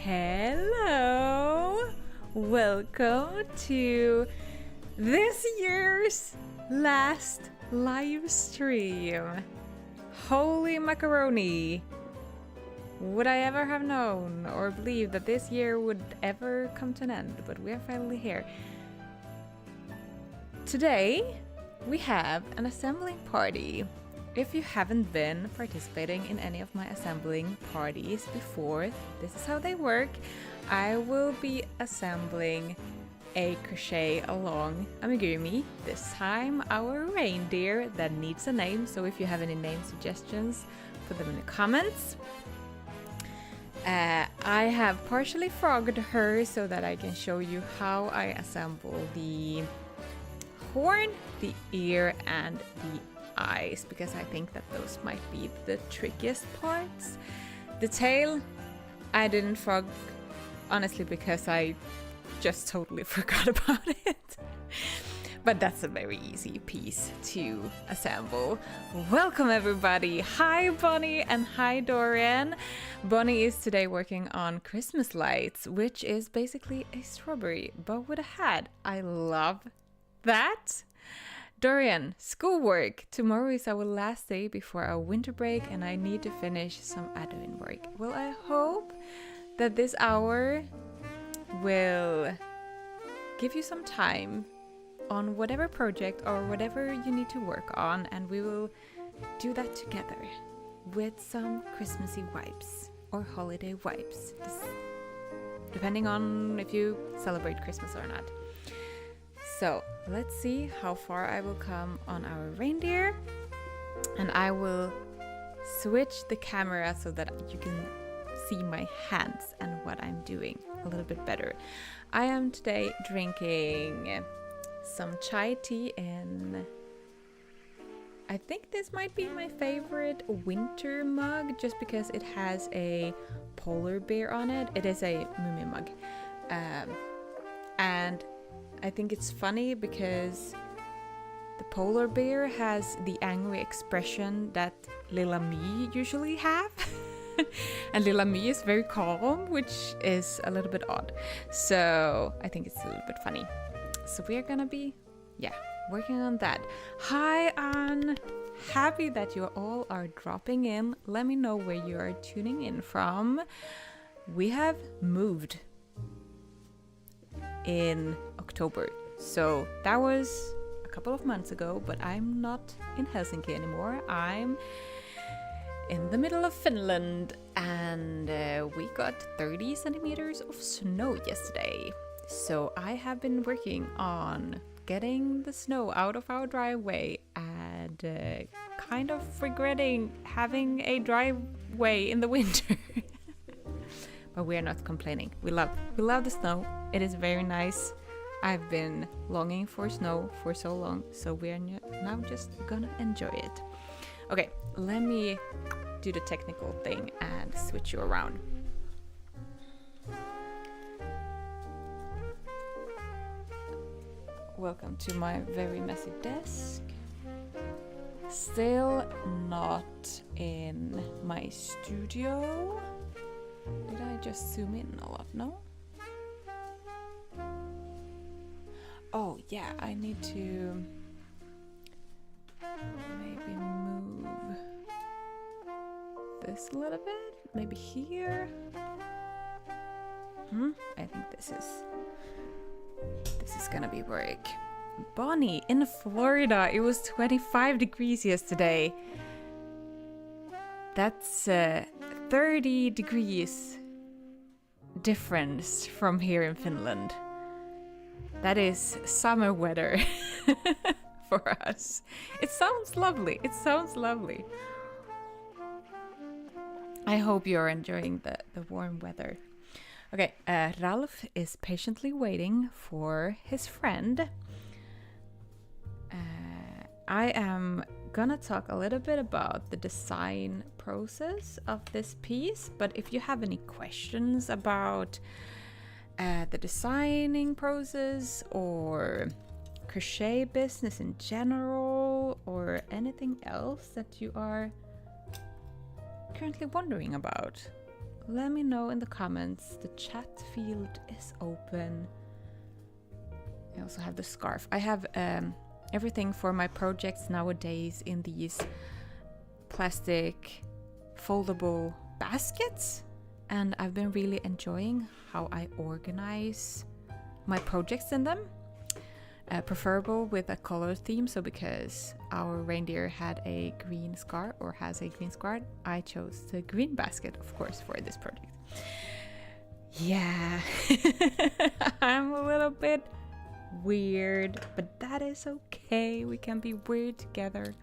Hello! Welcome to this year's last live stream. Holy macaroni! Would I ever have known or believed that this year would ever come to an end, but we are finally here. Today we have an assembling party. If you haven't been participating in any of my assembling parties before, this is how they work. I will be assembling a crochet along amigurumi, this time our reindeer that needs a name, so if you have any name suggestions, put them in the comments. I have partially frogged her so that I can show you how I assemble the horn, the ear and the eyes, because I think that those might be the trickiest parts. The tail I didn't frog, honestly, because I just totally forgot about it. But that's a very easy piece to assemble. Welcome everybody! Hi Bonnie and hi Dorian! Bonnie is today working on Christmas lights, which is basically a strawberry but with a hat. I love that! Dorian, schoolwork! Tomorrow is our last day before our winter break and I need to finish some admin work. Well, I hope that this hour will give you some time on whatever project or whatever you need to work on, and we will do that together with some Christmassy vibes or holiday vibes, depending on if you celebrate Christmas or not. So let's see how far I will come on our reindeer, and I will switch the camera so that you can see my hands and what I'm doing a little bit better. I am today drinking some chai tea in, I think this might be my favorite winter mug just because it has a polar bear on it. It is a Mumi mug, and I think it's funny because the polar bear has the angry expression that Lilla Me usually have. And Lilla Me is very calm, which is a little bit odd. So I think it's a little bit funny. So we are gonna be, working on that. Hi Anne! Happy that you all are dropping in. Let me know where you are tuning in from. We have moved in October, so that was a couple of months ago, but I'm not in Helsinki anymore. I'm in the middle of Finland, and we got 30 centimeters of snow yesterday. So I have been working on getting the snow out of our driveway and kind of regretting having a driveway in the winter. But we are not complaining. We love the snow. It is very nice. I've been longing for snow for so long, so we are now just gonna enjoy it. Okay, let me do the technical thing and switch you around. Welcome to my very messy desk. Still not in my studio. Did I just zoom in a lot? No? Oh yeah, I need to maybe move this a little bit. Maybe here. I think this is gonna be work. Bonnie, in Florida, it was 25 degrees yesterday. That's 30 degrees difference from here in Finland. That is summer weather for us. It sounds lovely. It sounds lovely. I hope you're enjoying the warm weather. Okay, Ralph is patiently waiting for his friend. I am gonna talk a little bit about the design process of this piece, but if you have any questions about the designing process or crochet business in general or anything else that you are currently wondering about, let me know in the comments. The chat field is open. I also have the scarf. I have everything for my projects nowadays in these plastic foldable baskets, and I've been really enjoying how I organize my projects in them. Preferable with a color theme, so because our reindeer had a green scar, or has a green scar, I chose the green basket, of course, for this project. Yeah, I'm a little bit weird, but that is okay. We can be weird together.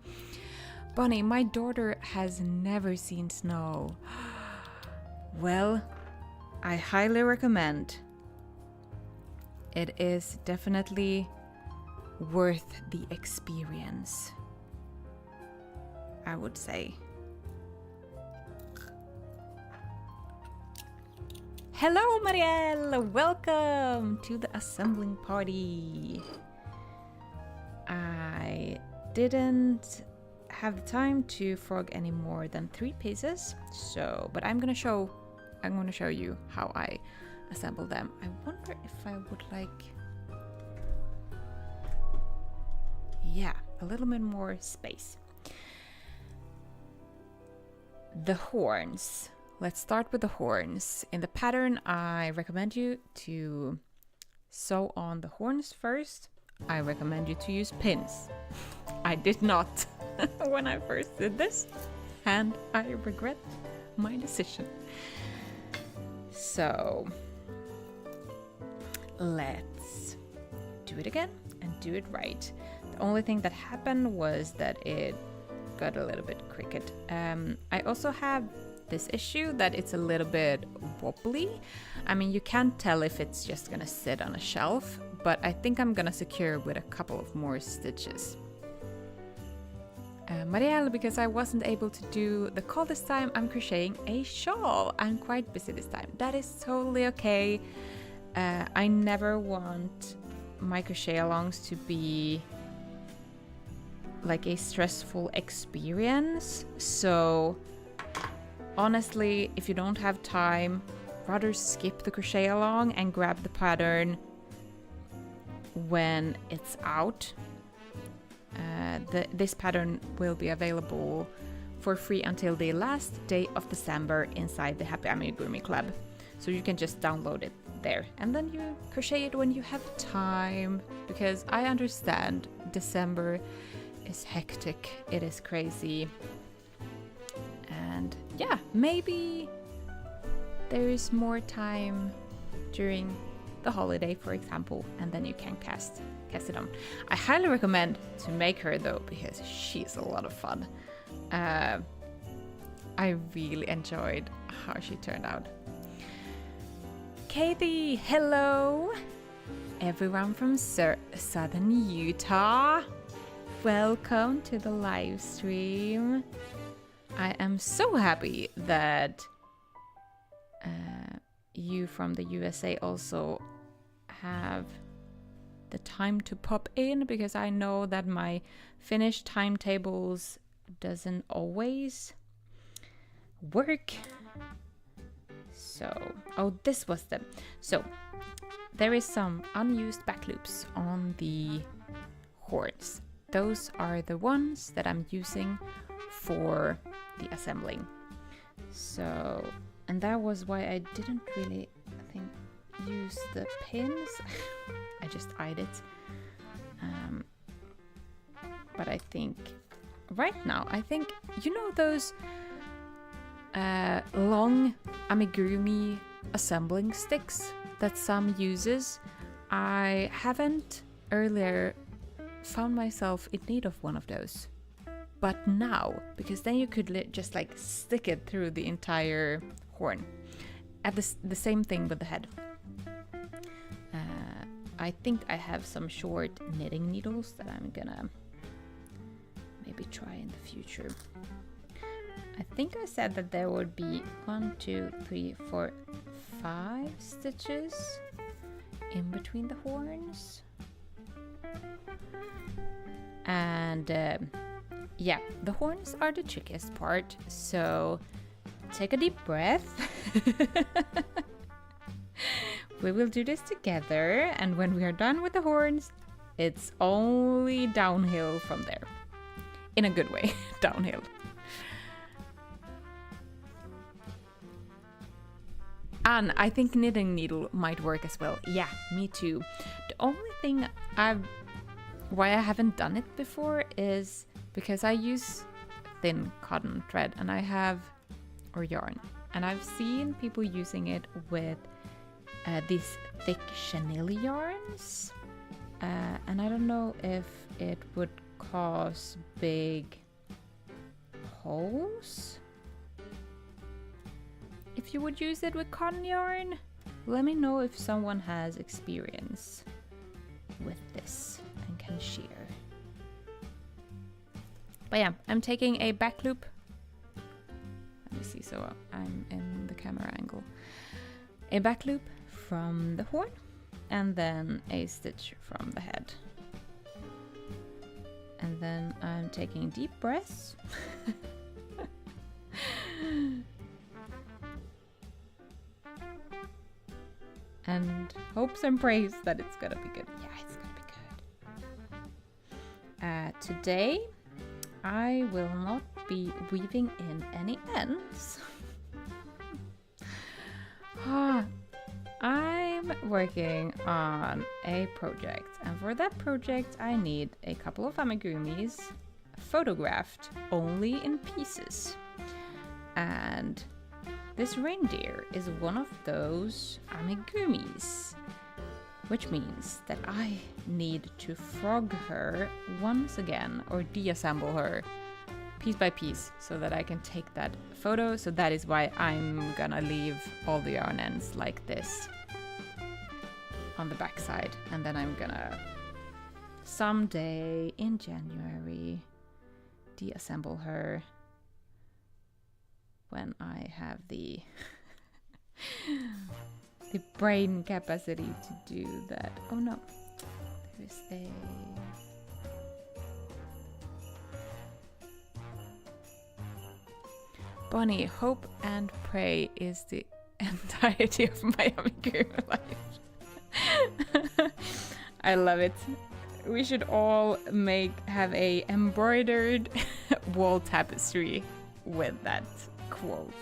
Bonnie, my daughter has never seen snow. Well, I highly recommend. It is definitely worth the experience, I would say. Hello, Marielle! Welcome to the assembling party. I didn't have the time to frog any more than 3 pieces, so but I'm gonna show you how I assemble them. I wonder if I would like, yeah, a little bit more space. The horns. Let's start with the horns. In the pattern, I recommend you to sew on the horns first. I recommend you to use pins. I did not when I first did this, and I regret my decision. So let's do it again and do it right. The only thing that happened was that it got a little bit crooked. I also have this issue that it's a little bit wobbly. I mean, you can't tell if it's just gonna sit on a shelf, but I think I'm gonna secure with a couple of more stitches. Marielle, because I wasn't able to do the call this time, I'm crocheting a shawl. I'm quite busy this time. That is totally okay. I never want my crochet alongs to be like a stressful experience. So honestly, if you don't have time, rather skip the crochet along and grab the pattern when it's out. This pattern will be available for free until the last day of December inside the Happy Amigurumi Club. So you can just download it there and then you crochet it when you have time, because I understand December is hectic, it is crazy. And yeah, maybe there is more time during the holiday, for example, and then you can cast it on. I highly recommend to make her though, because she's a lot of fun. I really enjoyed how she turned out. Katie, hello! Everyone from southern Utah, welcome to the live stream. I am so happy that you from the USA also have the time to pop in, because I know that my Finnish timetables doesn't always work. So, oh, this was the... So, there is some unused back loops on the horns. Those are the ones that I'm using for the assembling. So, and that was why I didn't really, I think, use the pins. I just eyed it. But I think right now, I think, you know those long amigurumi assembling sticks that some uses? I haven't earlier found myself in need of one of those. But now, because then you could just like stick it through the entire horn. At the same thing with the head. I think I have some short knitting needles that I'm gonna maybe try in the future. I think I said that there would be 1, 2, 3, 4, 5 stitches in between the horns. And yeah, the horns are the trickiest part, so take a deep breath. We will do this together, and when we are done with the horns, it's only downhill from there. In a good way, downhill. And I think knitting needle might work as well. Yeah, me too. The only thing why I haven't done it before is because I use thin cotton thread and or yarn. And I've seen people using it with these thick chenille yarns. And I don't know if it would cause big holes. If you would use it with cotton yarn, let me know if someone has experience with this and can share. But yeah, I'm taking a back loop. Let me see, so I'm in the camera angle. A back loop from the horn and then a stitch from the head. And then I'm taking deep breaths. And hopes and prays that it's gonna be good. Yeah, it's gonna be good. Today, I will not be weaving in any ends. I'm working on a project, and for that project I need a couple of amigurumis photographed only in pieces. And this reindeer is one of those amigurumis, which means that I need to frog her once again, or deassemble her piece by piece, so that I can take that photo. So that is why I'm gonna leave all the yarn ends like this on the back side, and then I'm gonna someday in January deassemble her when I have the the brain capacity to do that. Oh no, there's a Bonnie, hope and pray is the entirety of my amigurumi life. I love it. We should all have a embroidered wall tapestry with that quote.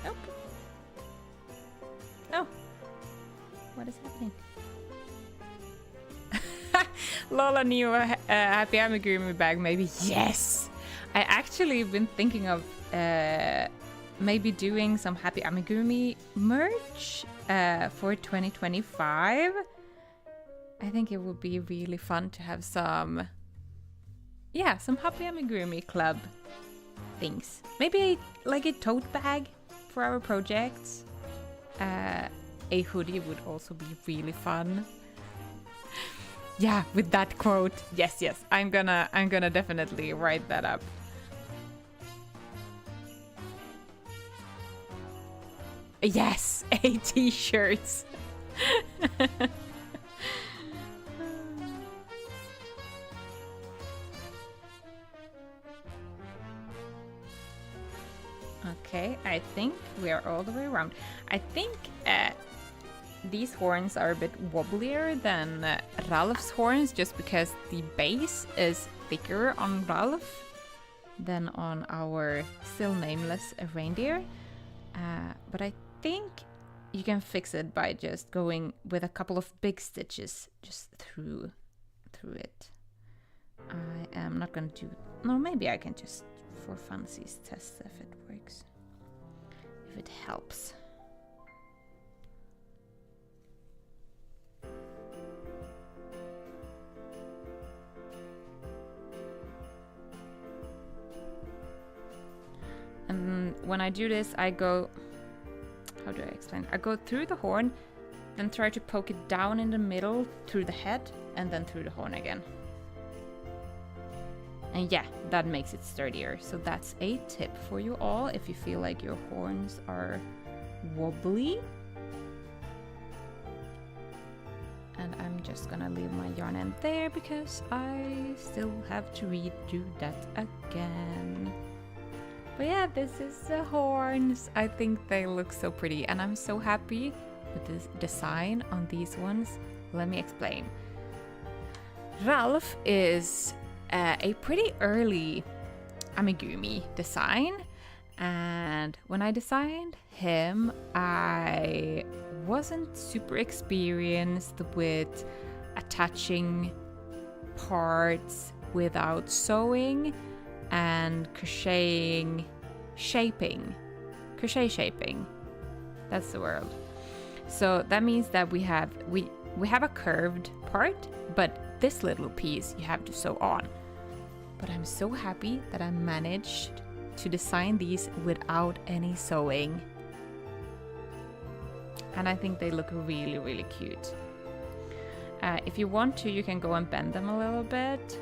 Nope. Oh. What is happening? Lola knew a happy amigurumi bag, maybe. Yes! I actually been thinking of maybe doing some happy amigurumi merch for 2025. I think it would be really fun to have some happy amigurumi club things. Maybe like a tote bag for our projects. A hoodie would also be really fun. Yeah, with that quote. Yes, I'm gonna definitely write that up. Yes, a t-shirts. Okay, I think we are all the way around. I think these horns are a bit wobblier than Ralph's horns, just because the base is thicker on Ralph than on our still nameless reindeer. But I think you can fix it by just going with a couple of big stitches just through it. I am not gonna do... No, maybe I can just, for funsies, test if it works. If it helps. And when I do this, I go... How do I explain? I go through the horn, then try to poke it down in the middle through the head, and then through the horn again. And yeah, that makes it sturdier. So that's a tip for you all if you feel like your horns are wobbly. just gonna leave my yarn end there because I still have to redo that again. But yeah, this is the horns. I think they look so pretty and I'm so happy with this design on these ones. Let me explain. Ralph is a pretty early amigurumi design, and when I designed him, I wasn't super experienced with attaching parts without sewing and crochet shaping. That's the word. So that means that we have a curved part, but this little piece you have to sew on. But I'm so happy that I managed to design these without any sewing. And I think they look really, really cute. If you want to, you can go and bend them a little bit.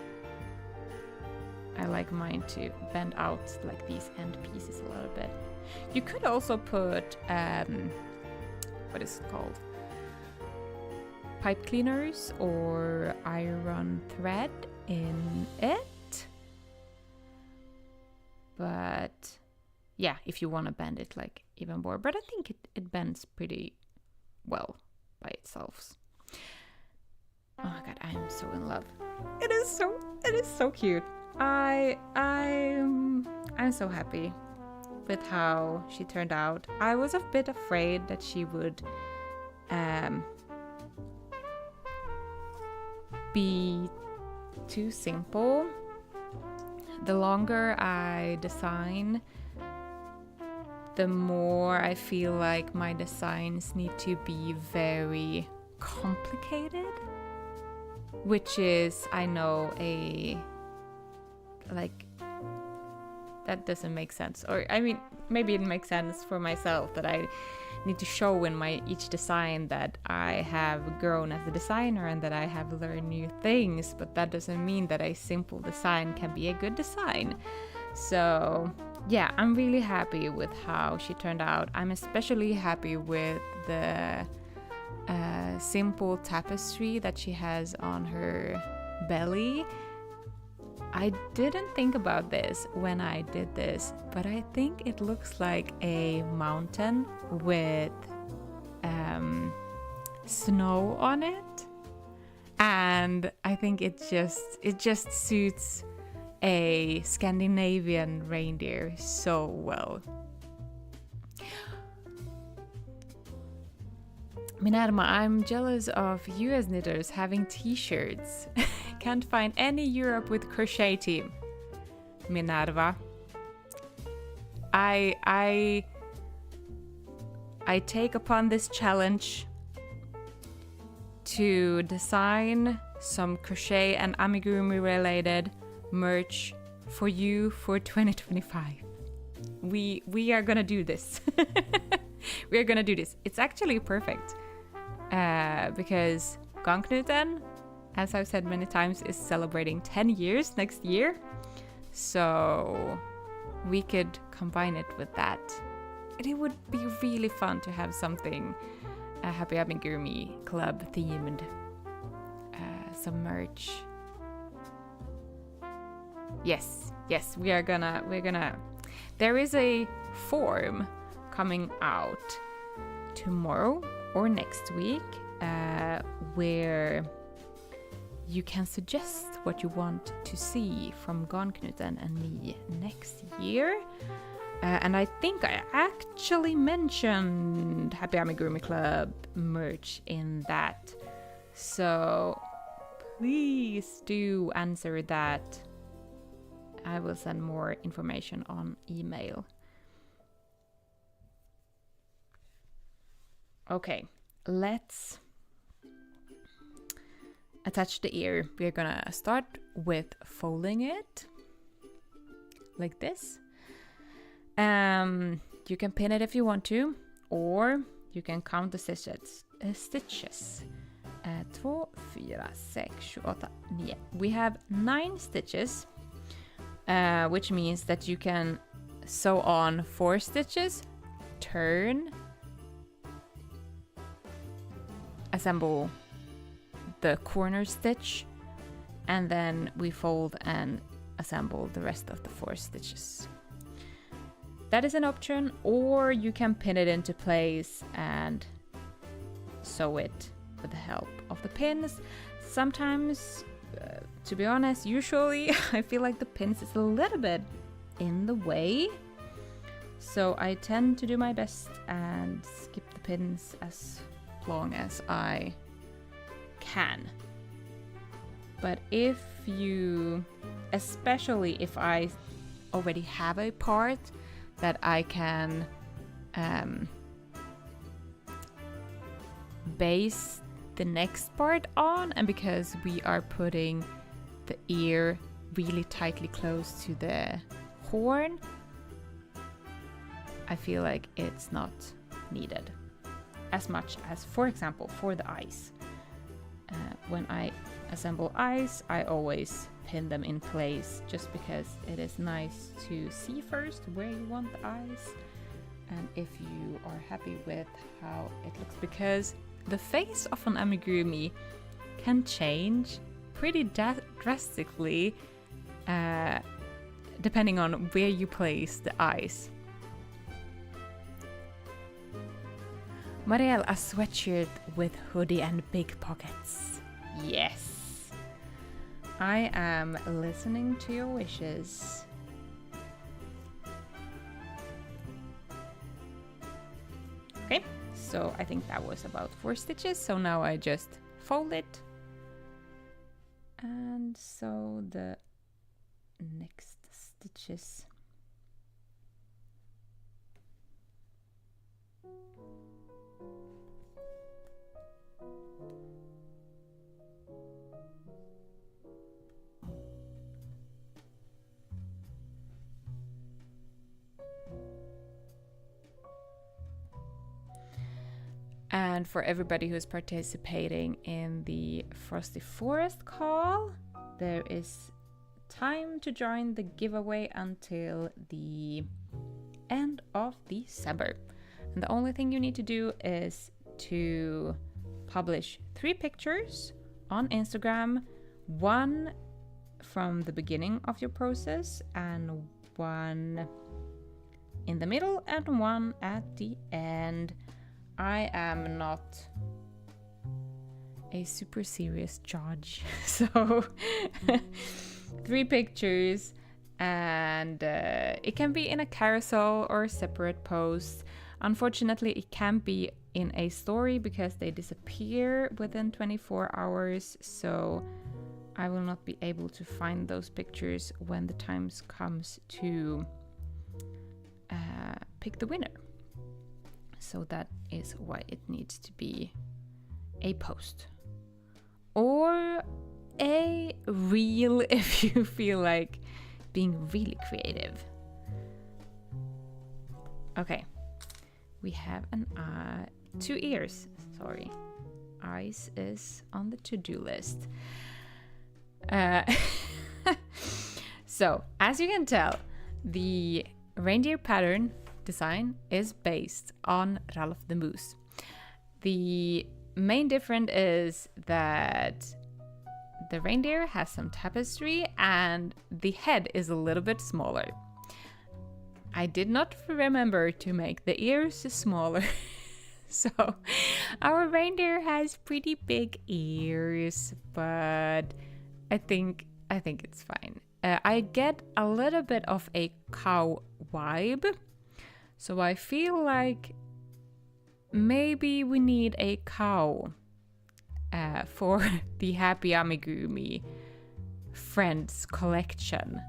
I like mine to bend out like these end pieces a little bit. You could also put, what is it called? Pipe cleaners or iron thread in it. But yeah, if you want to bend it like even more. But I think it bends pretty well by itself. Oh my god, I am so in love. It is so cute. I'm so happy with how she turned out. I was a bit afraid that she would be too simple. The longer I design, the more I feel like my designs need to be very complicated, which is, I know, that doesn't make sense. Or I mean, maybe it makes sense for myself that I need to show in my each design that I have grown as a designer and that I have learned new things, but that doesn't mean that a simple design can be a good design. So yeah, I'm really happy with how she turned out. I'm especially happy with the simple tapestry that she has on her belly. I didn't think about this when I did this, but I think it looks like a mountain with snow on it, and I think it just suits a Scandinavian reindeer so well. Minerva, I'm jealous of US knitters having t-shirts. Can't find any Europe with crochet team. Minerva. I take upon this challenge to design some crochet and amigurumi related merch for you for 2025. We are gonna do this. We are gonna do this. It's actually perfect because Gangknuten, as I've said many times, is celebrating 10 years next year. So we could combine it with that. And it would be really fun to have something Happy Amigurumi Club themed. Some merch. Yes, we're gonna. There is a form coming out tomorrow or next week where you can suggest what you want to see from Gangknuten and me next year. And I think I actually mentioned Happy Amigurumi Club merch in that. So please do answer that. I will send more information on email. Okay, let's attach the ear. We're gonna start with folding it like this. You can pin it if you want to, or you can count the stitches. 2, 4, 6, 7, 8, 9. We have 9 stitches, which means that you can sew on 4 stitches, turn, assemble the corner stitch, and then we fold and assemble the rest of the 4 stitches. That is an option, or you can pin it into place and sew it with the help of the pins. Sometimes, to be honest, usually I feel like the pins is a little bit in the way, so I tend to do my best and skip the pins as long as I can. But if you, especially if I already have a part that I can base the next part on, and because we are putting the ear really tightly close to the horn, I feel like it's not needed as much as, for example, for the eyes. When I assemble eyes, I always pin them in place just because it is nice to see first where you want the eyes and if you are happy with how it looks, because the face of an amigurumi can change pretty drastically depending on where you place the eyes. Marielle, a sweatshirt with hoodie and big pockets. Yes! I am listening to your wishes. Okay, so I think that was about 4 stitches, so now I just fold it and sew the next stitches. And for everybody who's participating in the Frosty Forest CAL, there is time to join the giveaway until the end of December. And the only thing you need to do is to publish 3 pictures on Instagram, 1 from the beginning of your process and 1 in the middle and 1 at the end. I am not a super serious judge, so 3 pictures, and it can be in a carousel or a separate post. Unfortunately, it can't be in a story because they disappear within 24 hours, so I will not be able to find those pictures when the time comes to pick the winner. So that is why it needs to be a post or a reel if you feel like being really creative. Okay, we have an 2 ears. Sorry, eyes is on the to-do list. So as you can tell, the reindeer pattern design is based on Ralph the Moose. The main difference is that the reindeer has some tapestry and the head is a little bit smaller. I did not remember to make the ears smaller. So our reindeer has pretty big ears, but I think it's fine. I get a little bit of a cow vibe. So I feel like maybe we need a cow for the Happy Amigurumi Friends collection.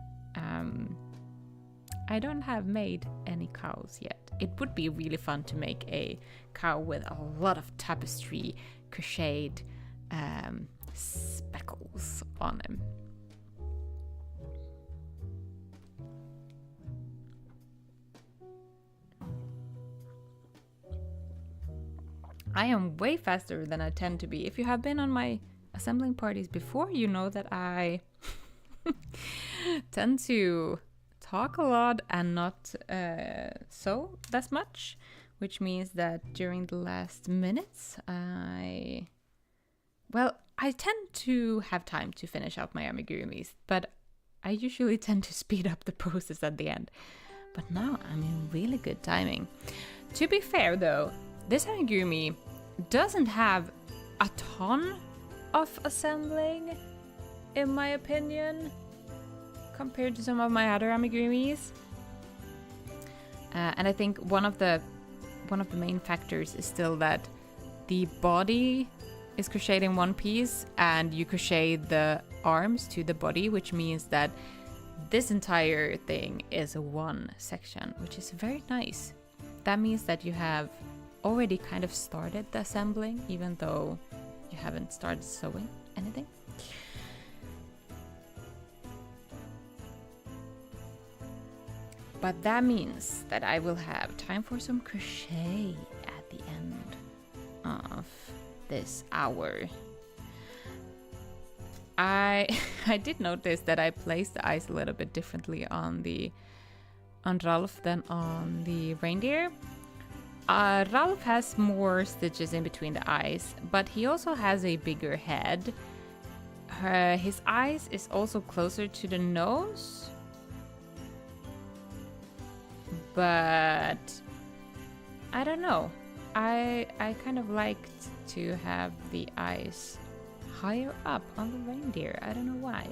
I don't have made any cows yet. It would be really fun to make a cow with a lot of tapestry, crocheted speckles on him. I am way faster than I tend to be. If you have been on my assembling parties before, you know that I tend to talk a lot and not sew that much, which means that during the last minutes, I I tend to have time to finish out my amigurumis, but I usually tend to speed up the process at the end. But now I'm in really good timing. To be fair though, this amigurumi doesn't have a ton of assembling, in my opinion, compared to some of my other amigurumis. And I think one of the main factors is still that the body is crocheted in one piece and you crochet the arms to the body, which means that this entire thing is one section, which is very nice. That means that you have already kind of started the assembling, even though you haven't started sewing anything. But that means that I will have time for some crochet at the end of this hour. I did notice that I placed the eyes a little bit differently on Ralph than on the reindeer. Ralph has more stitches in between the eyes, but he also has a bigger head. His eyes is also closer to the nose, but I don't know. I kind of liked to have the eyes higher up on the reindeer. I don't know why.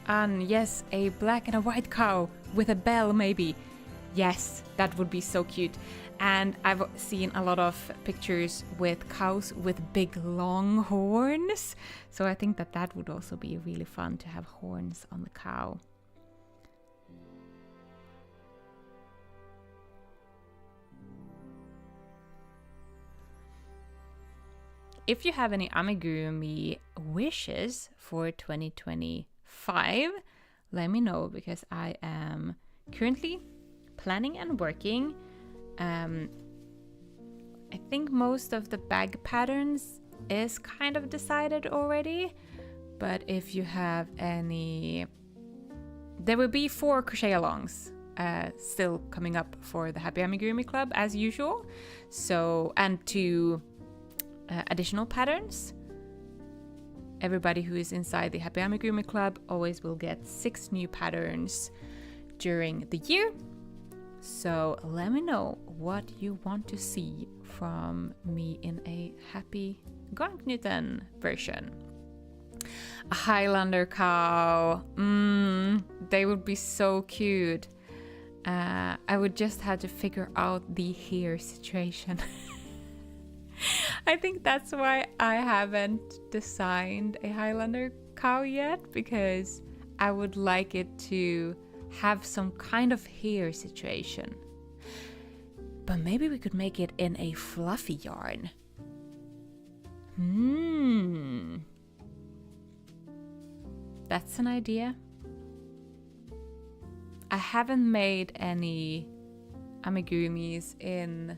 And yes, a black and a white cow with a bell maybe. Yes, that would be so cute. And I've seen a lot of pictures with cows with big long horns. So I think that that would also be really fun to have horns on the cow. If you have any amigurumi wishes for 2025, let me know, because I am currently planning and working. I think most of the bag patterns is kind of decided already, but if you have any, there will be 4 crochet alongs still coming up for the Happy Amigurumi Club as usual. So, and 2 additional patterns. Everybody who is inside the Happy Amigurumi Club always will get 6 new patterns during the year. So let me know what you want to see from me in a Happy Garnknuten version. A Highlander cow. They would be so cute. I would just have to figure out the hair situation. I think that's why I haven't designed a Highlander cow yet, because I would like it to have some kind of hair situation. But maybe we could make it in a fluffy yarn. That's an idea. I haven't made any amigurumis in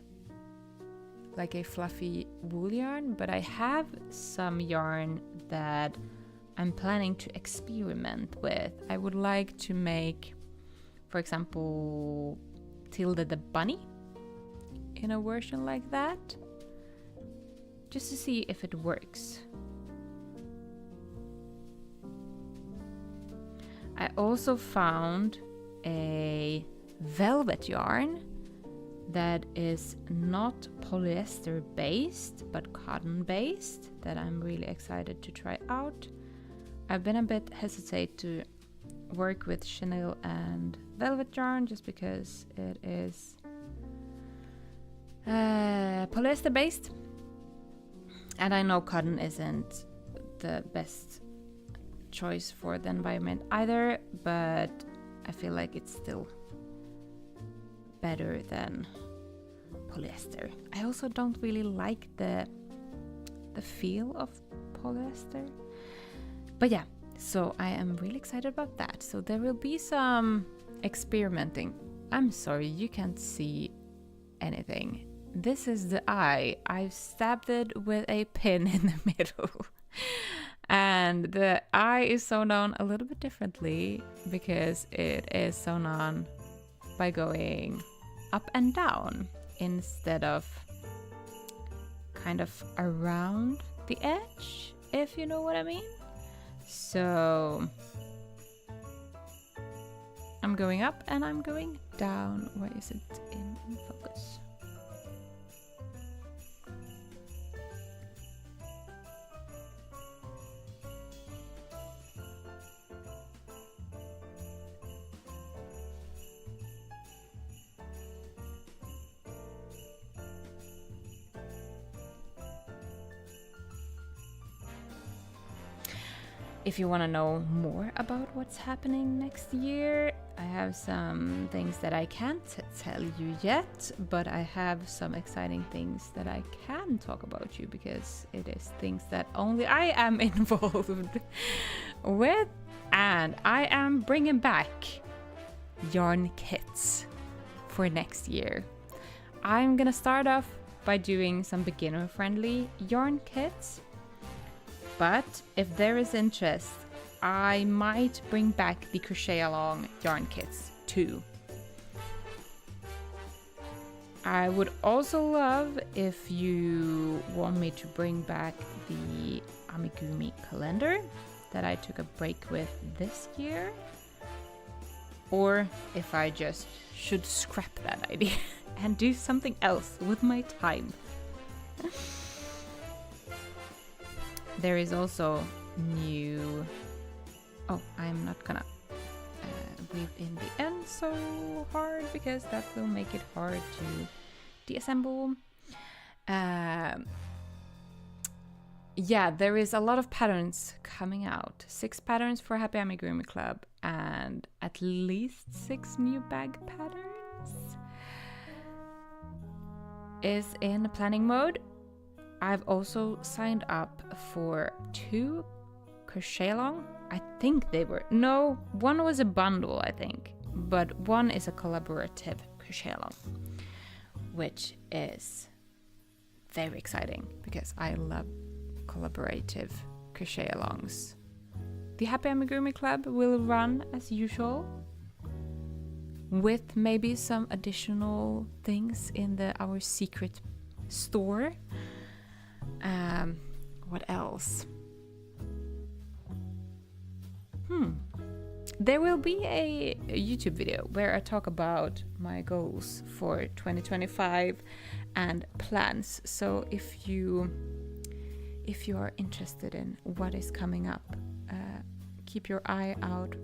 like a fluffy wool yarn, but I have some yarn that I'm planning to experiment with. I would like to make, for example, Tilda the bunny in a version like that, just to see if it works. I also found a velvet yarn that is not polyester based but cotton based that I'm really excited to try out. I've been a bit hesitant to work with chenille and velvet yarn just because it is polyester based, and I know cotton isn't the best choice for the environment either, but I feel like it's still better than polyester. I also don't really like the feel of polyester, but yeah, so I am really excited about that. So there will be some experimenting. I'm sorry, you can't see anything. This is the eye. I've stabbed it with a pin in the middle. And the eye is sewn on a little bit differently because it is sewn on by going up and down instead of kind of around the edge, if you know what I mean. So I'm going up and I'm going down. Where is it in focus? If you want to know more about what's happening next year, I have some things that I can't tell you yet, but I have some exciting things that I can talk about you, because it is things that only I am involved with. And I am bringing back yarn kits for next year. I'm gonna start off by doing some beginner-friendly yarn kits. But if there is interest, I might bring back the crochet along yarn kits too. I would also love if you want me to bring back the amigurumi calendar that I took a break with this year. Or if I just should scrap that idea and do something else with my time. There is also new... Oh, I'm not gonna weave in the end so hard, because that will make it hard to deassemble. Yeah, there is a lot of patterns coming out. 6 patterns for Happy Amigurumi Club and at least 6 new bag patterns is in planning mode. I've also signed up for 2 crochet along. I think they were... No, one was a bundle, I think. But one is a collaborative crochet along, which is very exciting because I love collaborative crochet alongs. The Happy Amigurumi Club will run as usual, with maybe some additional things in our secret store. What else? There will be a YouTube video where I talk about my goals for 2025 and plans. So if you are interested in what is coming up, keep your eye out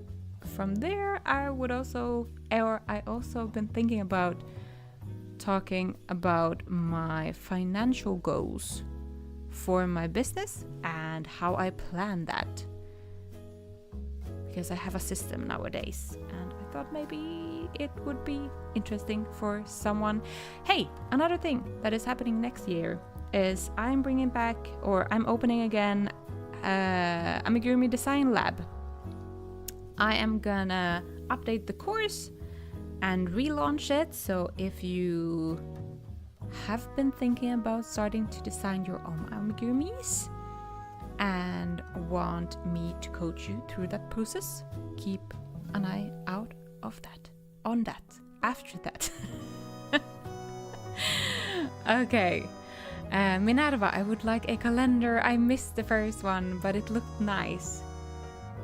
from there. I also been thinking about talking about my financial goals for my business and how I plan that, because I have a system nowadays and I thought maybe it would be interesting for someone. Hey, another thing that is happening next year is I'm opening again Amigurumi Design Lab. I am gonna update the course and relaunch it, so if you have been thinking about starting to design your own amigurumis and want me to coach you through that process, keep an eye out on that after that. Okay, Minerva, I would like a calendar. I missed the first one, but it looked nice.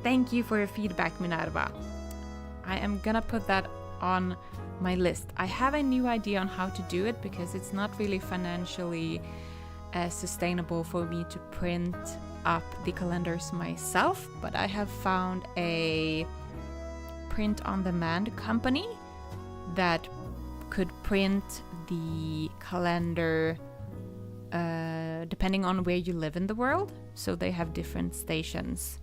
Thank you for your feedback, Minerva. I am gonna put that on my list. I have a new idea on how to do it, because it's not really financially sustainable for me to print up the calendars myself, but I have found a print-on-demand company that could print the calendar depending on where you live in the world. So they have different stations.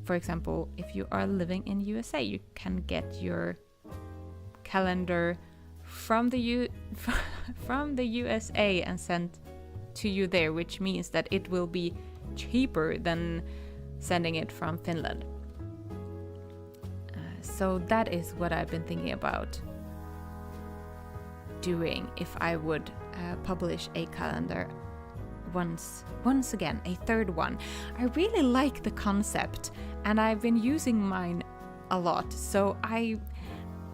For example, if you are living in USA, you can get your calendar from the USA and sent to you there, which means that it will be cheaper than sending it from Finland. So that is what I've been thinking about doing if I would publish a calendar once again, a third one. I really like the concept and I've been using mine a lot, so I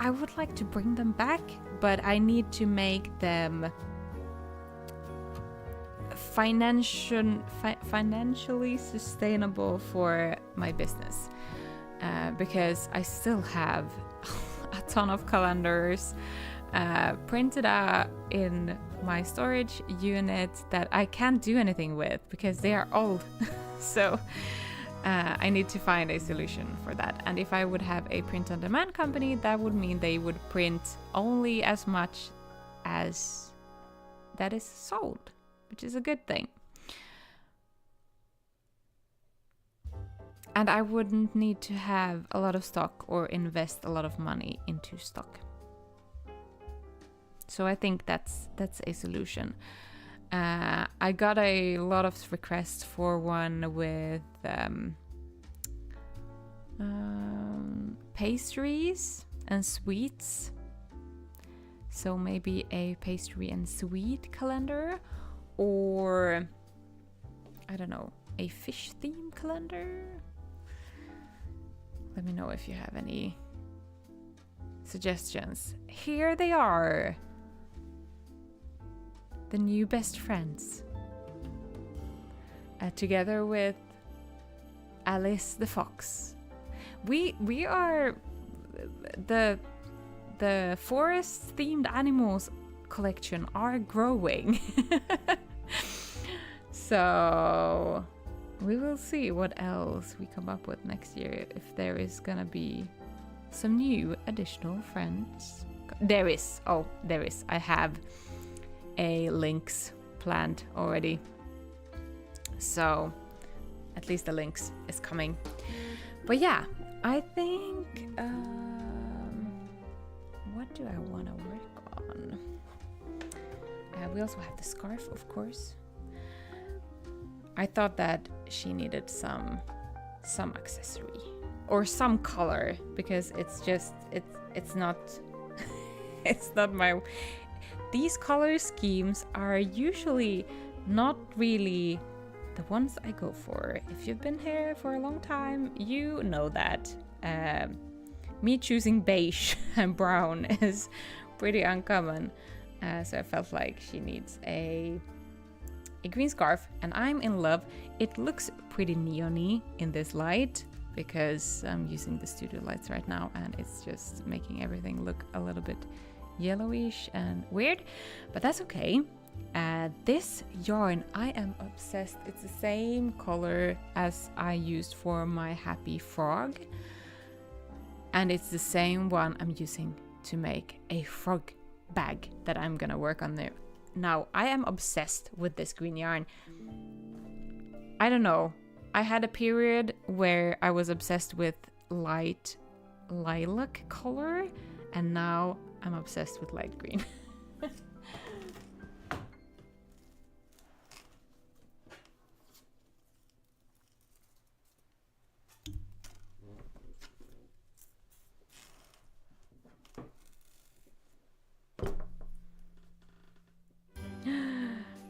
I would like to bring them back, but I need to make them financially sustainable for my business, because I still have a ton of calendars printed out in my storage unit that I can't do anything with because they are old. So I need to find a solution for that. And if I would have a print-on-demand company, that would mean they would print only as much as that is sold, which is a good thing. And I wouldn't need to have a lot of stock or invest a lot of money into stock. So I think that's a solution. I got a lot of requests for one with pastries and sweets. So maybe a pastry and sweet calendar, or I don't know, a fish theme calendar. Let me know if you have any suggestions. Here they are. The new best friends. Together with Alice the fox. We are the forest themed animals collection are growing. So we will see what else we come up with next year, if there is gonna be some new additional friends. There is. I have a lynx planned already. So at least the lynx is coming. But yeah, I think what do I want to work on? We also have the scarf, of course. I thought that she needed some accessory or some color, because it's not it's not my. These color schemes are usually not really the ones I go for. If you've been here for a long time, you know that me choosing beige and brown is pretty uncommon. So I felt like she needs a green scarf, and I'm in love. It looks pretty neon-y in this light because I'm using the studio lights right now, and it's just making everything look a little bit yellowish and weird, but that's okay. This yarn, I am obsessed. It's the same color as I used for my happy frog, and it's the same one I'm using to make a frog bag that I'm gonna work on there. Now, I am obsessed with this green yarn. I don't know. I had a period where I was obsessed with light lilac color, and now I'm obsessed with light green.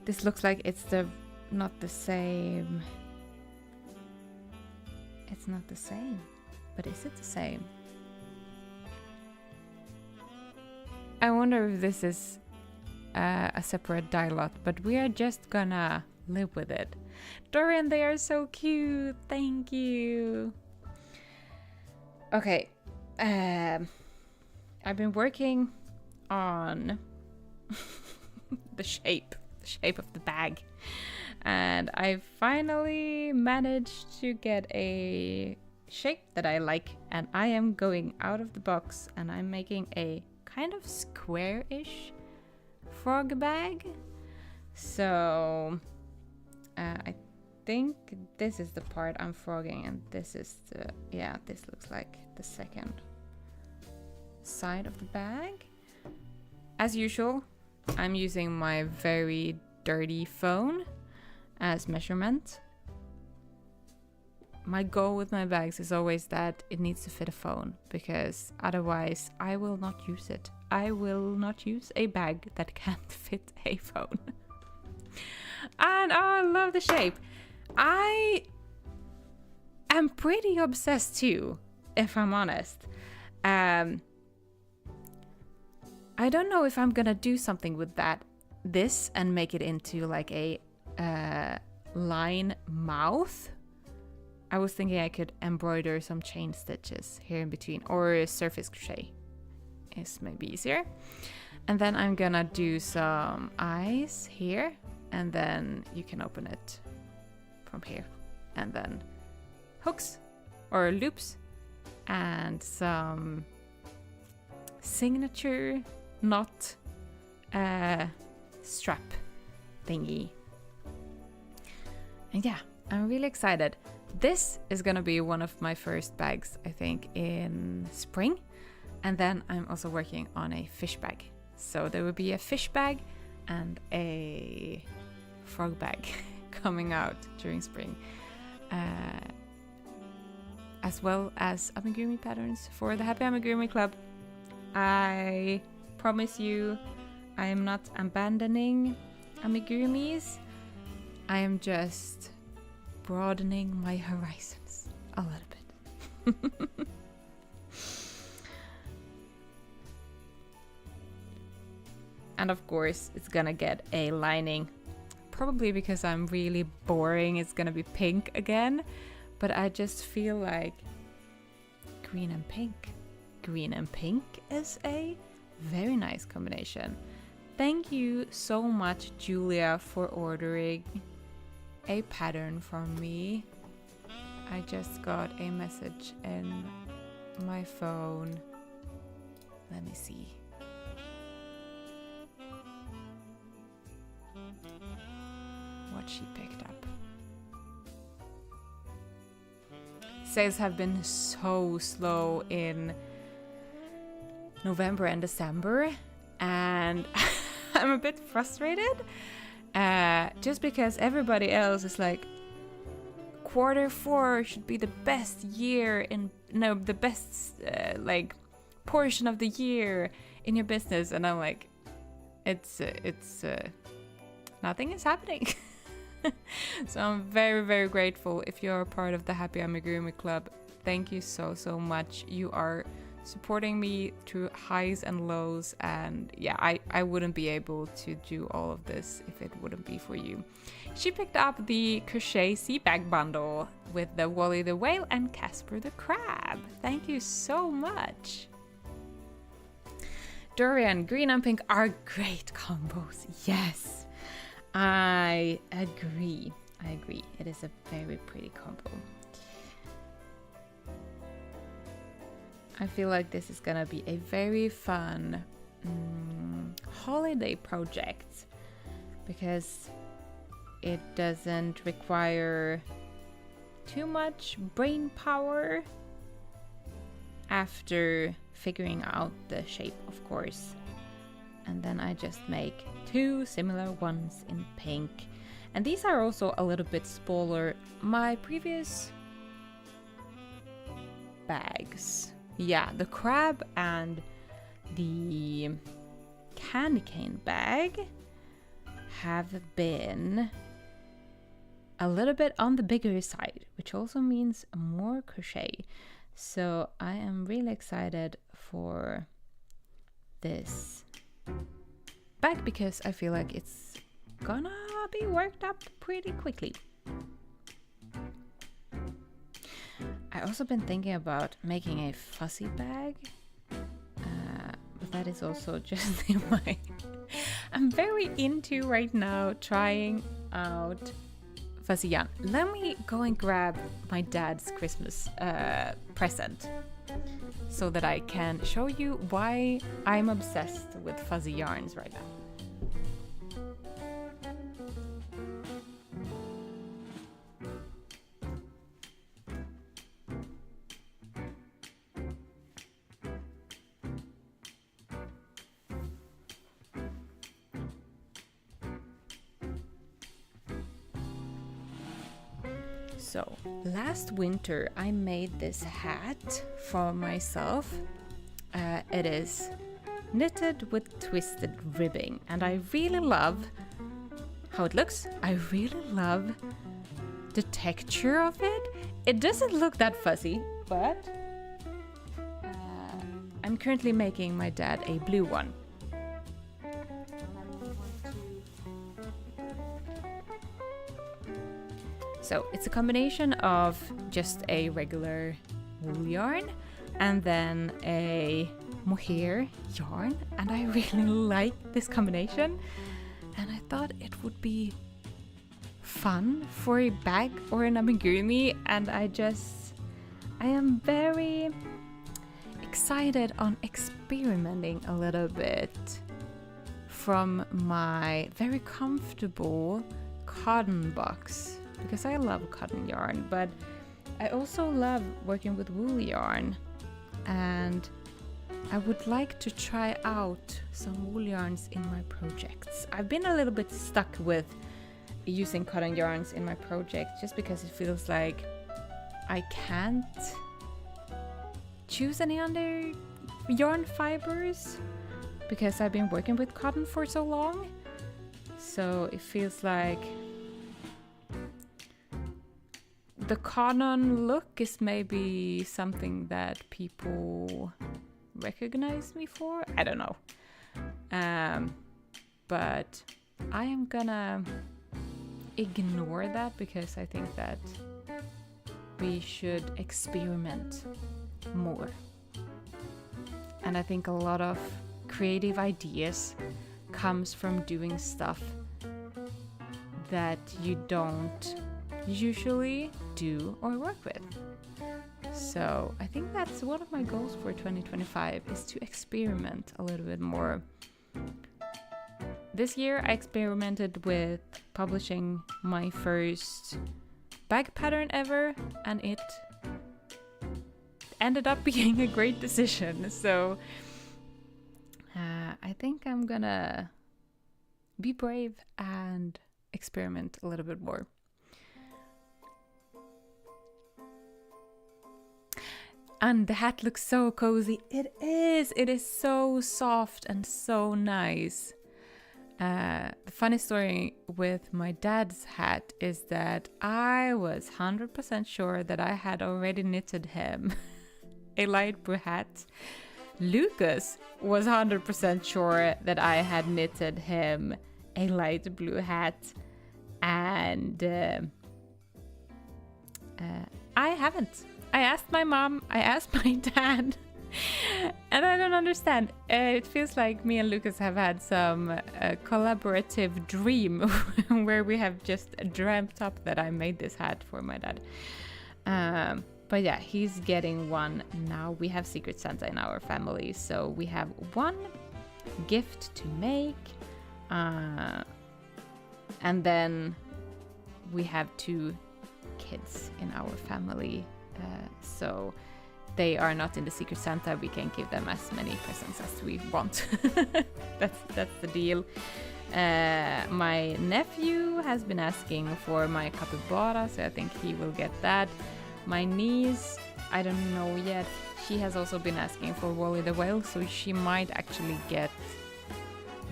This looks like it's not the same. It's not the same. But is it the same? I wonder if this is a separate dye lot, but we are just gonna live with it. Dorian, they are so cute. Thank you. Okay. I've been working on the shape of the bag, and I finally managed to get a shape that I like, and I am going out of the box and I'm making a kind of square-ish frog bag. So I think this is the part I'm frogging, and this is this looks like the second side of the bag. As usual, I'm using my very dirty phone as measurement. My goal with my bags is always that it needs to fit a phone, because otherwise I will not use it. I will not use a bag that can't fit a phone. And I love the shape. I am pretty obsessed too, if I'm honest. I don't know if I'm gonna do something with this and make it into like a line mouth. I was thinking I could embroider some chain stitches here in between, or surface crochet is maybe easier. And then I'm gonna do some eyes here, and then you can open it from here, and then hooks or loops and some signature knot strap thingy. And yeah, I'm really excited. This is gonna be one of my first bags, I think, in spring. And then I'm also working on a fish bag. So there will be a fish bag and a frog bag coming out during spring. As well as amigurumi patterns for the Happy Amigurumi Club. I promise you, I am not abandoning amigurumis. I am just broadening my horizons a little bit. And of course, it's gonna get a lining. Probably because I'm really boring, it's gonna be pink again. But I just feel like green and pink. Green and pink is a very nice combination. Thank you so much, Julia, for ordering a pattern from me. I just got a message in my phone. Let me see. What she picked up. Sales have been so slow in November and December, and I'm a bit frustrated just because everybody else is like, Q4 should be the best year the best like portion of the year in your business, and I'm like, it's nothing is happening. So I'm very, very grateful if you're a part of the Happy Amigurumi Club. Thank you so, so much. You are supporting me through highs and lows, and yeah, I wouldn't be able to do all of this if it wouldn't be for you. She picked up the crochet sea bag bundle with the Wally the Whale and Casper the Crab. Thank you so much. Dorian, green and pink are great combos. Yes. I agree. It is a very pretty combo. I feel like this is gonna be a very fun holiday project because it doesn't require too much brain power after figuring out the shape, of course. And then I just make 2 similar ones in pink. And these are also a little bit smaller. My previous bags, yeah, the crab and the candy cane bag have been a little bit on the bigger side, which also means more crochet. So I am really excited for this bag because I feel like it's gonna be worked up pretty quickly. I also been thinking about making a fuzzy bag, but that is also just in my... I'm very into right now trying out fuzzy yarn. Let me go and grab my dad's Christmas present so that I can show you why I'm obsessed with fuzzy yarns right now. So, last winter I made this hat for myself. It is knitted with twisted ribbing, and I really love how it looks. I really love the texture of it. It doesn't look that fuzzy, but I'm currently making my dad a blue one. So it's a combination of just a regular wool yarn and then a mohair yarn, and I really like this combination, and I thought it would be fun for a bag or an amigurumi, and I am very excited on experimenting a little bit from my very comfortable cotton box, because I love cotton yarn, but I also love working with wool yarn, and I would like to try out some wool yarns in my projects. I've been a little bit stuck with using cotton yarns in my project just because it feels like I can't choose any other yarn fibers because I've been working with cotton for so long. So it feels like the cotton look is maybe something that people recognize me for. I don't know. But I am gonna ignore that because I think that we should experiment more. And I think a lot of creative ideas comes from doing stuff that you don't usually do or work with. So I think that's one of my goals for 2025 is to experiment a little bit more. This year I experimented with publishing my first bag pattern ever, and it ended up being a great decision. So I think I'm gonna be brave and experiment a little bit more. And the hat looks so cozy. It is so soft and so nice. The funny story with my dad's hat is that I was 100% sure that I had already knitted him a light blue hat. Lucas was 100% sure that I had knitted him a light blue hat, and I haven't. I asked my mom, I asked my dad, and I don't understand. It feels like me and Lucas have had some collaborative dream where we have just dreamt up that I made this hat for my dad. But yeah, he's getting one now. We have Secret Santa in our family, so we have one gift to make, and then we have 2 kids in our family. So they are not in the Secret Santa. We can give them as many presents as we want. That's the deal. My nephew has been asking for my capybara, so I think he will get that. My niece, I don't know yet. She has also been asking for Wally the Whale, so she might actually get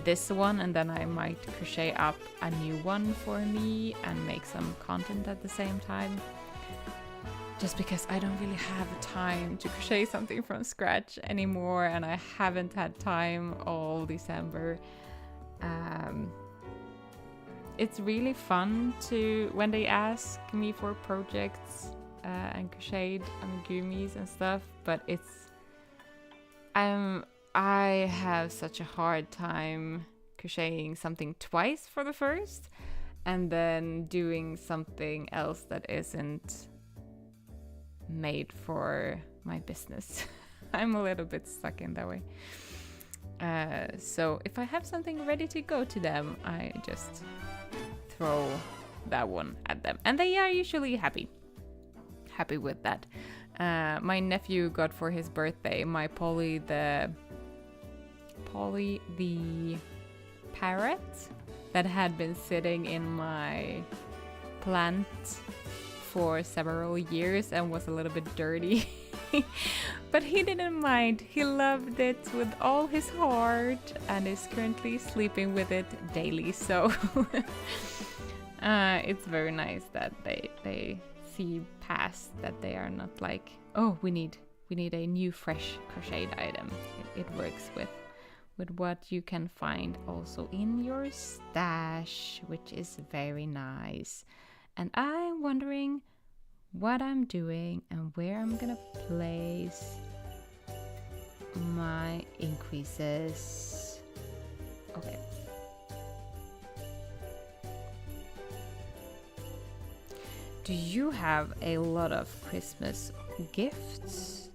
this one, and then I might crochet up a new one for me and make some content at the same time. Just because I don't really have time to crochet something from scratch anymore, and I haven't had time all December. It's really fun to, when they ask me for projects and crocheted amigurumis and stuff, but I have such a hard time crocheting something twice for the first, and then doing something else that isn't made for my business. I'm a little bit stuck in that way. So if I have something ready to go to them, I just throw that one at them, and they are usually happy with that. My nephew got for his birthday my Polly the parrot that had been sitting in my plant for several years and was a little bit dirty. But he didn't mind. He loved it with all his heart and is currently sleeping with it daily. So it's very nice that they see past that. They are not like, oh, we need a new fresh crocheted item. It works with what you can find also in your stash, which is very nice. And I'm wondering what I'm doing and where I'm gonna place my increases. Okay. Do you have a lot of Christmas gifts?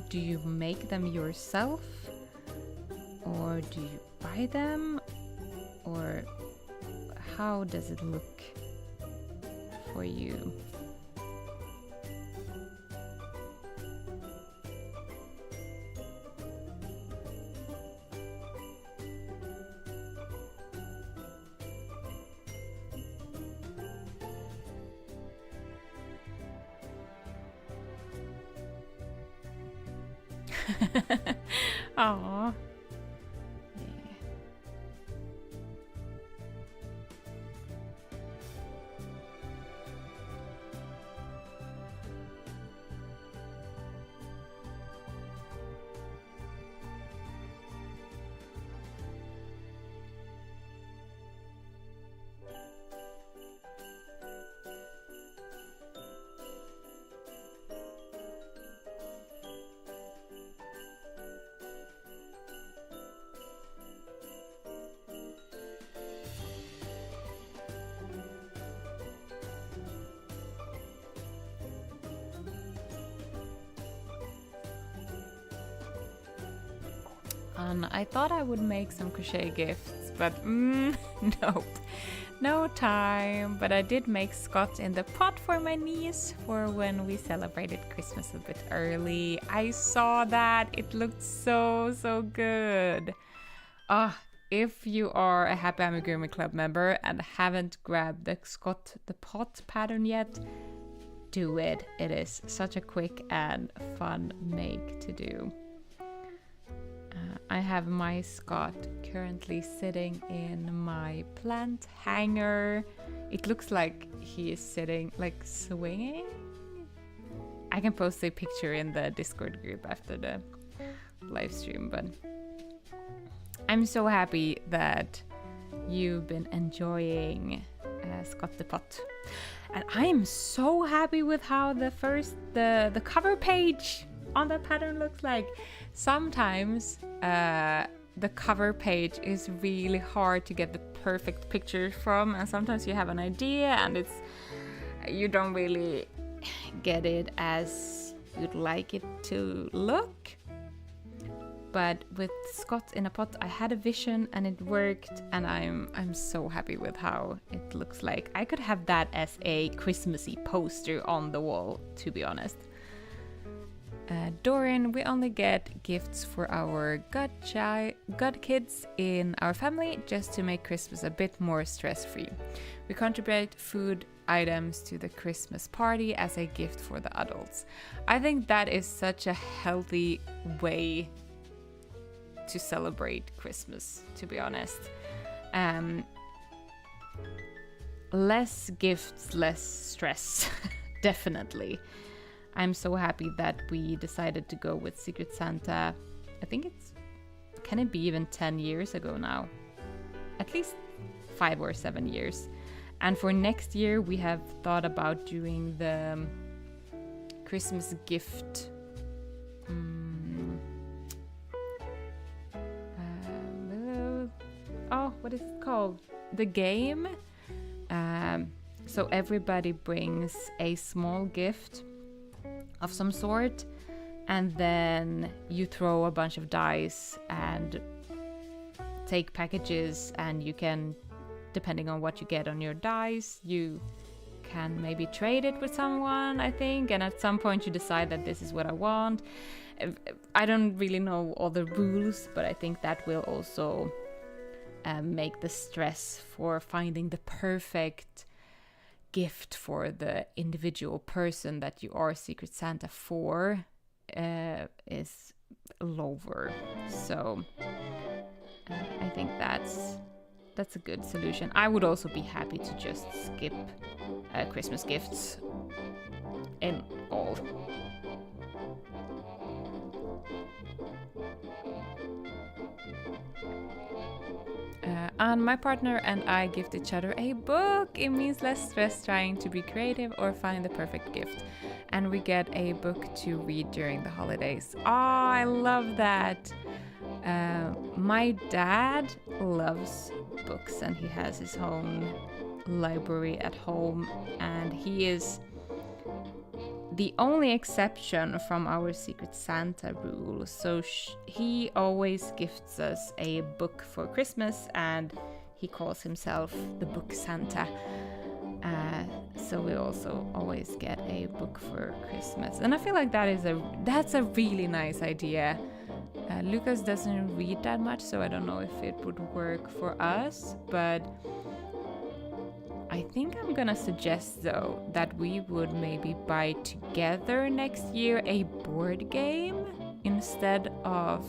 Do you make them yourself? Or do you buy them? Or how does it look for you? Aww. I thought I would make some crochet gifts, but nope, no time. But I did make Scott in the pot for my niece for when we celebrated Christmas a bit early. I saw that, it looked so good. If you are a Happy Amigurumi Club member and haven't grabbed the Scott the pot pattern yet, do it. It is such a quick and fun make to do. I have my Scott currently sitting in my plant hanger. It looks like he is sitting, like swinging. I can post a picture in the Discord group after the live stream, but I'm so happy that you've been enjoying Scott the Pot. And I'm so happy with how the cover page on that pattern looks like. Sometimes the cover page is really hard to get the perfect picture from, and sometimes you have an idea and you don't really get it as you'd like it to look. But with Scott in a Pot, I had a vision and it worked, and I'm so happy with how it looks like. I could have that as a Christmassy poster on the wall, to be honest. Dorian, we only get gifts for our god kids in our family just to make Christmas a bit more stress-free. We contribute food items to the Christmas party as a gift for the adults. I think that is such a healthy way to celebrate Christmas, to be honest. Less gifts, less stress, definitely. I'm so happy that we decided to go with Secret Santa. I think can it be even 10 years ago now? At least 5 or 7 years. And for next year, we have thought about doing the Christmas gift. What is it called? The game. So everybody brings a small gift of some sort, and then you throw a bunch of dice and take packages, and you can, depending on what you get on your dice, you can maybe trade it with someone, I think, and at some point you decide that this is what I want. I don't really know all the rules, but I think that will also make the stress for finding the perfect gift for the individual person that you are Secret Santa for is lower. So I think that's a good solution. I would also be happy to just skip Christmas gifts in all. And my partner and I gift each other a book. It means less stress trying to be creative or find the perfect gift. And we get a book to read during the holidays. Oh, I love that. My dad loves books and he has his own library at home, and he is the only exception from our Secret Santa rule. So he always gifts us a book for Christmas, and he calls himself the Book Santa. So we also always get a book for Christmas, and I feel like that's a really nice idea. Lucas doesn't read that much, so I don't know if it would work for us, but I think I'm gonna suggest though that we would maybe buy together next year a board game instead of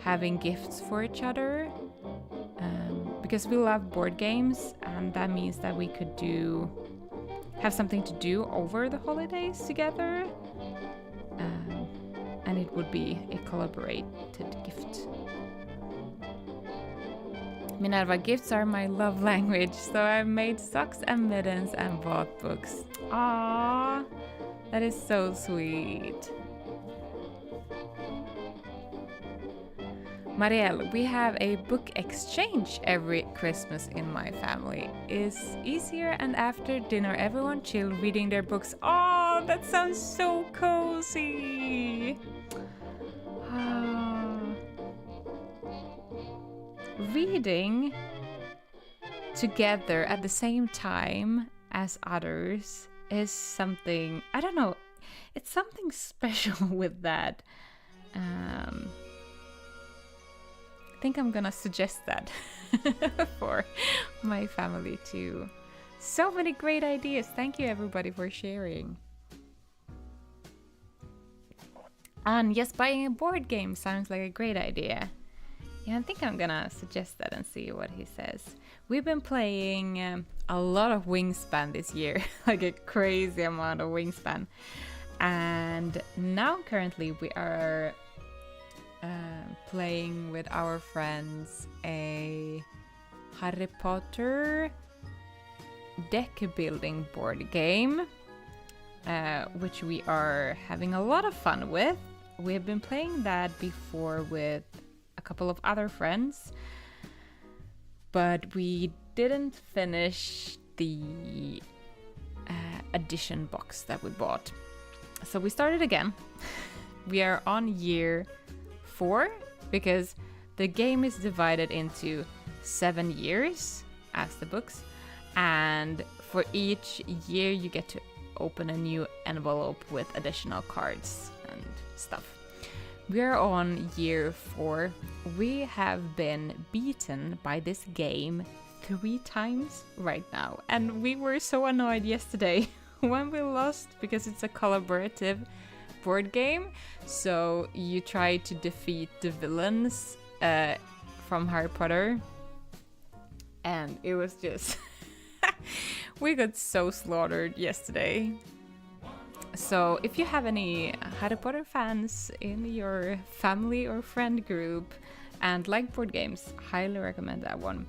having gifts for each other, because we love board games, and that means that we could have something to do over the holidays together, and it would be a collaborated gift. Minerva, gifts are my love language, so I made socks and mittens and bought books. Aww, that is so sweet. Marielle, we have a book exchange every Christmas in my family. It's easier, and after dinner everyone chill reading their books. Oh, that sounds so cozy. Reading together at the same time as others is something, I don't know, it's something special with that. I think I'm gonna suggest that for my family too. So many great ideas. Thank you everybody for sharing. And yes, buying a board game sounds like a great idea. Yeah, I think I'm gonna suggest that and see what he says. We've been playing a lot of Wingspan this year, like a crazy amount of Wingspan. And now currently we are playing with our friends a Harry Potter deck building board game, which we are having a lot of fun with. We've been playing that before with a couple of other friends, but we didn't finish the edition box that we bought. So we started again. We are on year 4 because the game is divided into 7 years as the books, and for each year you get to open a new envelope with additional cards and stuff. We are on year 4. We have been beaten by this game 3 times right now, and we were so annoyed yesterday when we lost because it's a collaborative board game. So you try to defeat the villains from Harry Potter, and it was just we got so slaughtered yesterday. So if you have any Harry Potter fans in your family or friend group and like board games, highly recommend that one.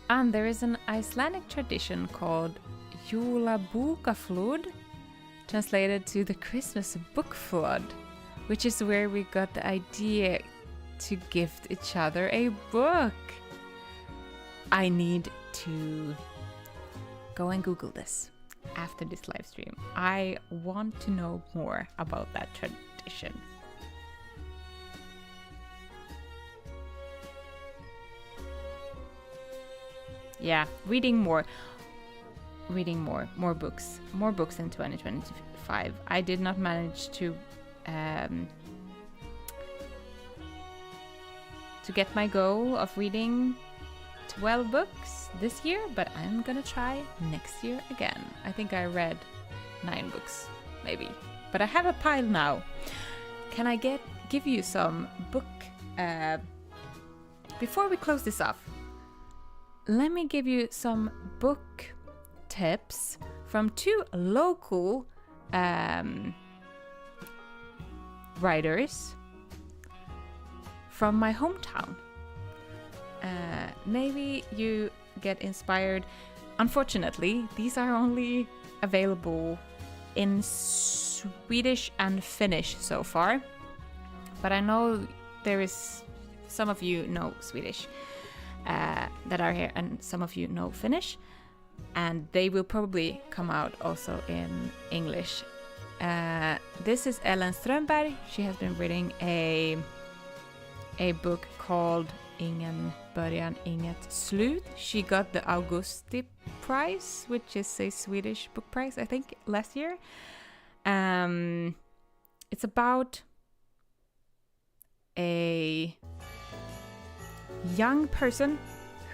And there is an Icelandic tradition called Jólabókaflóð, translated to the Christmas book flood, which is where we got the idea to gift each other a book. I need to go and Google this after this live stream. I want to know more about that tradition. Yeah, reading more books in 2025. I did not manage to get my goal of reading 12 books this year, but I'm gonna try next year again. I think I read 9 books, maybe. But I have a pile now. Can I give you some book... Before we close this off, let me give you some book tips from 2 local writers. from my hometown. Maybe you get inspired. Unfortunately, these are only available in Swedish and Finnish so far, but I know there is some of you know Swedish that are here, and some of you know Finnish, and they will probably come out also in English. This is Ellen Strömberg. She has been reading a book called Ingen början, inget slut. She got the Augusti Prize, which is a Swedish book prize, I think, last year. It's about a young person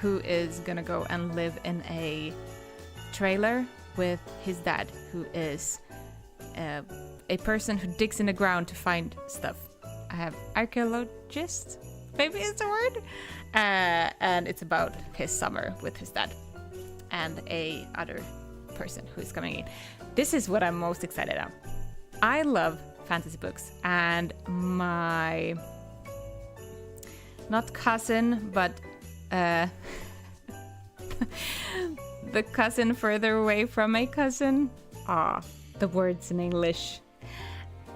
who is gonna go and live in a trailer with his dad, who is a person who digs in the ground to find stuff. I have archaeologist, maybe is the word, and it's about his summer with his dad and a other person who is coming in. This is what I'm most excited about. I love fantasy books, and my not cousin, but the cousin further away from a cousin. The words in English.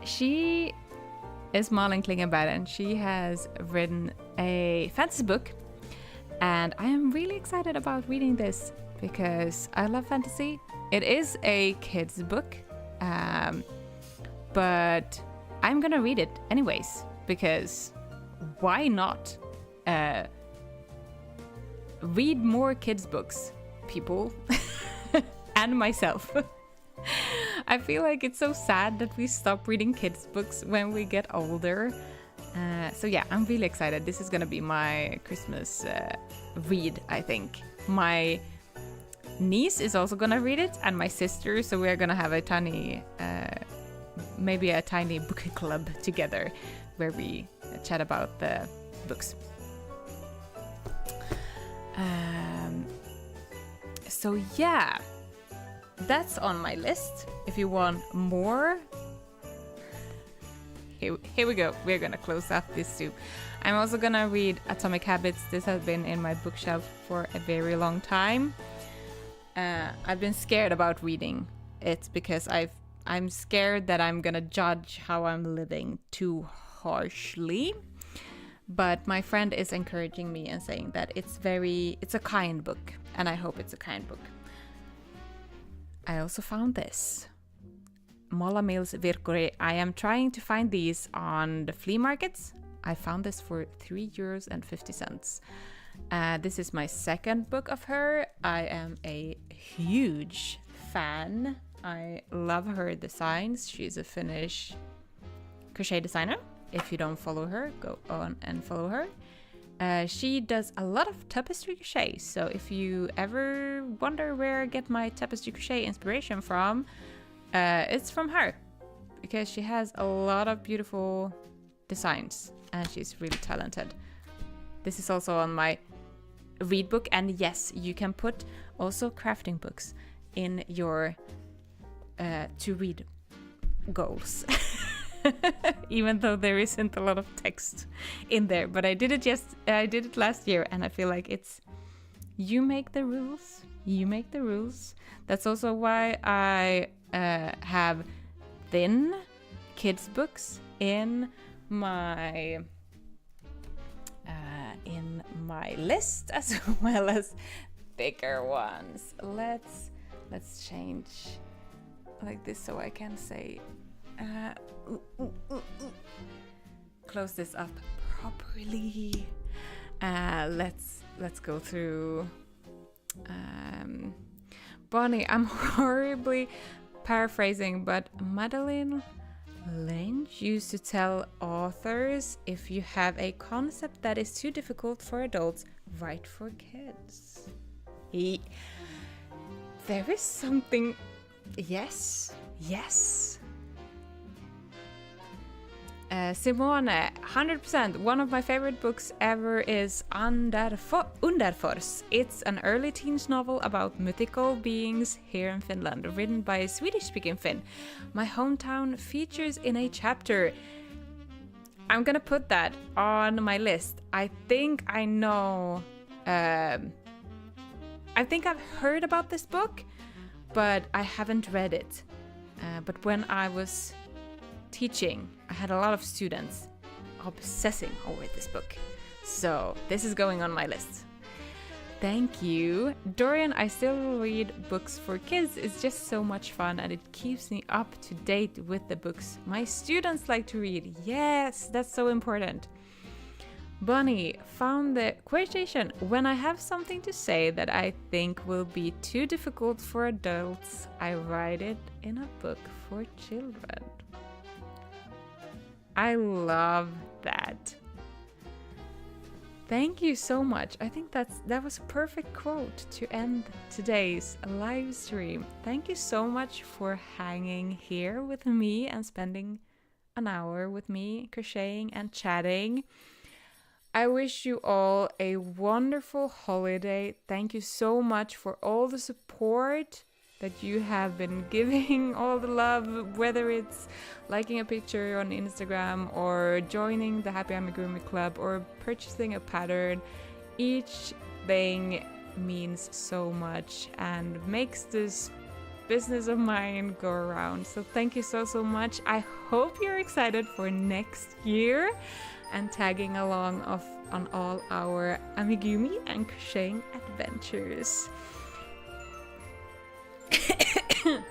She is Malin Klingenberg, and she has written a fantasy book, and I am really excited about reading this because I love fantasy. It is a kid's book, but I'm gonna read it anyways because why not? Read more kids' books, people, and myself. I feel like it's so sad that we stop reading kids' books when we get older. So yeah, I'm really excited. This is gonna be my Christmas read, I think. My niece is also gonna read it, and my sister, so we're gonna have a tiny, maybe a tiny book club together where we chat about the books. So yeah, that's on my list. If you want more, here we go. We're gonna close off this too. I'm also gonna read Atomic Habits. This has been in my bookshelf for a very long time. I've been scared about reading it because I'm scared that I'm gonna judge how I'm living too harshly. But my friend is encouraging me and saying that it's a kind book, and I hope it's a kind book. I also found this. Molla Mills Virkuri. I am trying to find these on the flea markets. I found this for €3.50. This is my second book of her. I am a huge fan. I love her designs. She's a Finnish crochet designer. If you don't follow her, go on and follow her. She does a lot of tapestry crochet, so if you ever wonder where I get my tapestry crochet inspiration from, it's from her, because she has a lot of beautiful designs and she's really talented. This is also on my read book, and yes, you can put also crafting books in your to read goals. Even though there isn't a lot of text in there, but I did it last year, and I feel like it's you make the rules. That's also why I have thin kids books in my list, as well as bigger ones. Let's change like this so I can say close this up properly. Let's go through Bonnie. I'm horribly paraphrasing, but Madeline Lynch used to tell authors, if you have a concept that is too difficult for adults, write for kids. There is something. Yes. Simone, 100%. One of my favorite books ever is Underfors. It's an early teens novel about mythical beings here in Finland, written by a Swedish-speaking Finn. My hometown features in a chapter. I'm gonna put that on my list. I think I know, I think I've heard about this book, but I haven't read it. But when I was teaching, I had a lot of students obsessing over this book. So this is going on my list. Thank you. Dorian, I still read books for kids. It's just so much fun and it keeps me up to date with the books my students like to read. Yes, that's so important. Bunny found the quotation, when I have something to say that I think will be too difficult for adults, I write it in a book for children. I love that. Thank you so much. I think that was a perfect quote to end today's live stream. Thank you so much for hanging here with me and spending an hour with me crocheting and chatting. I wish you all a wonderful holiday. Thank you so much for all the support that you have been giving, all the love, whether it's liking a picture on Instagram or joining the Happy Amigurumi Club or purchasing a pattern. Each thing means so much and makes this business of mine go around. So thank you so much. I hope you're excited for next year and tagging along on all our amigurumi and crocheting adventures.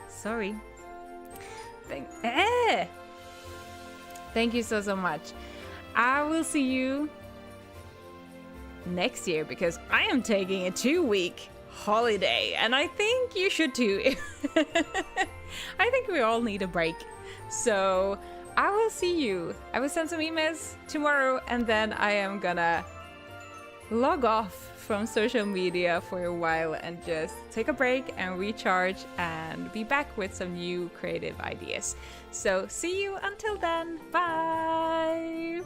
Sorry. Thank you so much. I will see you next year because I am taking a 2-week holiday and I think you should too. I think we all need a break. So I will see you. I will send some emails tomorrow and then I am gonna log off from social media for a while and just take a break and recharge and be back with some new creative ideas. So see you until then. Bye!